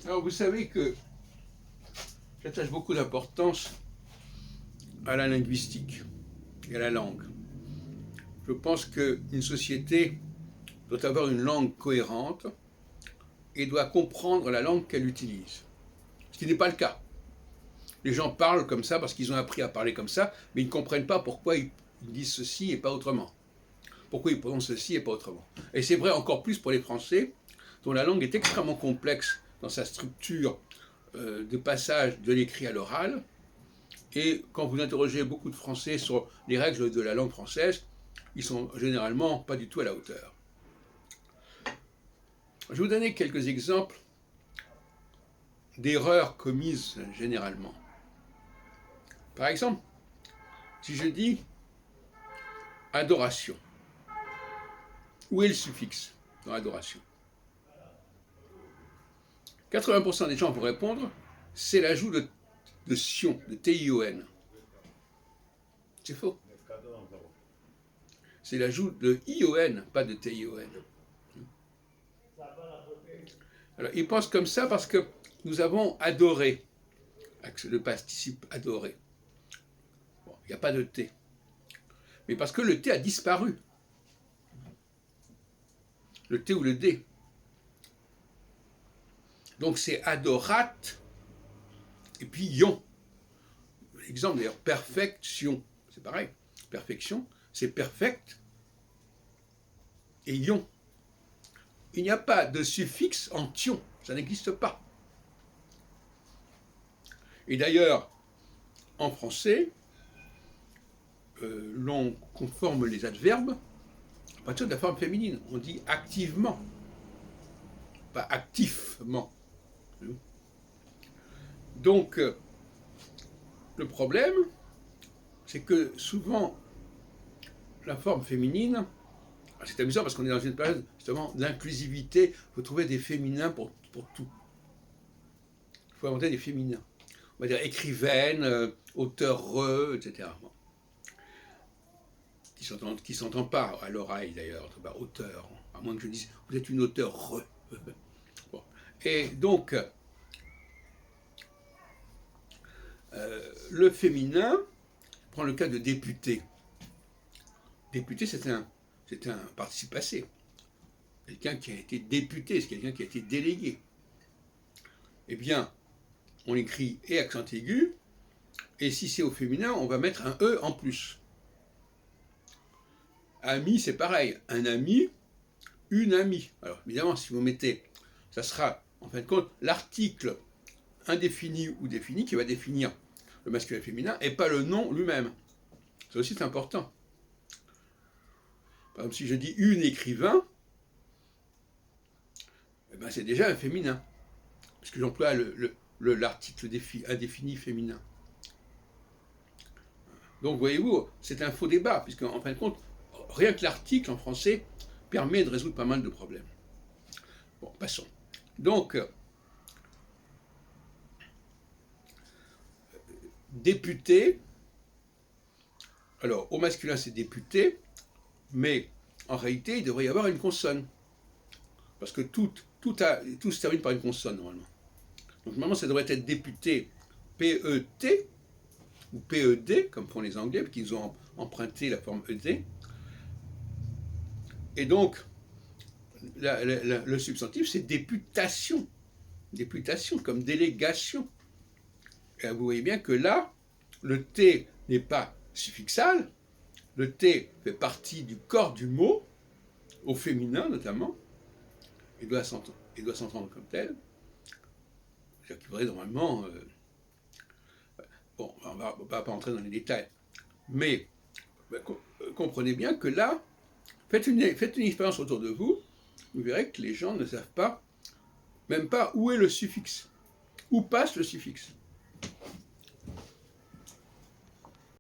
Alors vous savez que j'attache beaucoup d'importance à la linguistique et à la langue. Je pense qu'une société doit avoir une langue cohérente et doit comprendre la langue qu'elle utilise. Ce qui n'est pas le cas. Les gens parlent comme ça parce qu'ils ont appris à parler comme ça, mais ils ne comprennent pas pourquoi ils disent ceci et pas autrement. Pourquoi ils prononcent ceci et pas autrement. Et c'est vrai encore plus pour les Français, dont la langue est extrêmement complexe dans sa structure de passage de l'écrit à l'oral. Et quand vous interrogez beaucoup de Français sur les règles de la langue française, ils sont généralement pas du tout à la hauteur. Je vais vous donner quelques exemples d'erreurs commises généralement. Par exemple, si je dis adoration, où est le suffixe dans adoration? 80% des gens vont répondre, c'est l'ajout de tion, de T-I-O-N. C'est faux. C'est l'ajout de I-O-N, pas de T-I-O-N. Alors, ils pensent comme ça parce que nous avons adoré, le participe adoré. Bon, il n'y a pas de T. Mais parce que le T a disparu. Le T ou le D. Donc c'est adorate et puis ion. L'exemple d'ailleurs, perfection. C'est pareil. Perfection, c'est perfect et ion. Il n'y a pas de suffixe en tion. Ça n'existe pas. Et d'ailleurs, en français, l'on conforme les adverbes à partir de la forme féminine. On dit activement, pas activement. Donc, le problème, c'est que souvent, la forme féminine, c'est amusant parce qu'on est dans une période justement d'inclusivité, il faut trouver des féminins pour tout. Il faut inventer des féminins. On va dire écrivaine, auteure, etc. Bon. Qui s'entend pas à l'oreille d'ailleurs, auteur, à moins que je dise, vous êtes une auteure. Bon. Et donc, le féminin, je prends le cas de député. Député, c'est un participe passé. Quelqu'un qui a été député, c'est quelqu'un qui a été délégué. Eh bien, on écrit et accent aigu, et si c'est au féminin, on va mettre un E en plus. Ami, c'est pareil. Un ami, une amie. Alors, évidemment, si vous mettez, ça sera, en fin de compte, l'article indéfini ou défini qui va définir le masculin et le féminin, et pas le nom lui-même. Ça aussi, c'est important. Par exemple, si je dis une écrivain, eh ben, c'est déjà un féminin, puisque j'emploie l'article indéfini féminin. Donc, voyez-vous, c'est un faux débat, puisque, en fin de compte, rien que l'article en français permet de résoudre pas mal de problèmes. Bon, passons. Donc, député, alors au masculin c'est député, mais en réalité il devrait y avoir une consonne. Parce que tout se termine par une consonne normalement. Donc normalement ça devrait être député P-E-T ou P-E-D, comme font les Anglais, qui ont emprunté la forme E-D. Et donc, le substantif, c'est députation. Députation, comme délégation. Et vous voyez bien que là, le T n'est pas suffixal. Le T fait partie du corps du mot, au féminin notamment, et doit s'entendre comme tel. C'est-à-dire qu'il faudrait normalement... bon, on ne va pas entrer dans les détails. Mais comprenez bien que là, faites une expérience autour de vous, vous verrez que les gens ne savent pas, même pas où est le suffixe, où passe le suffixe.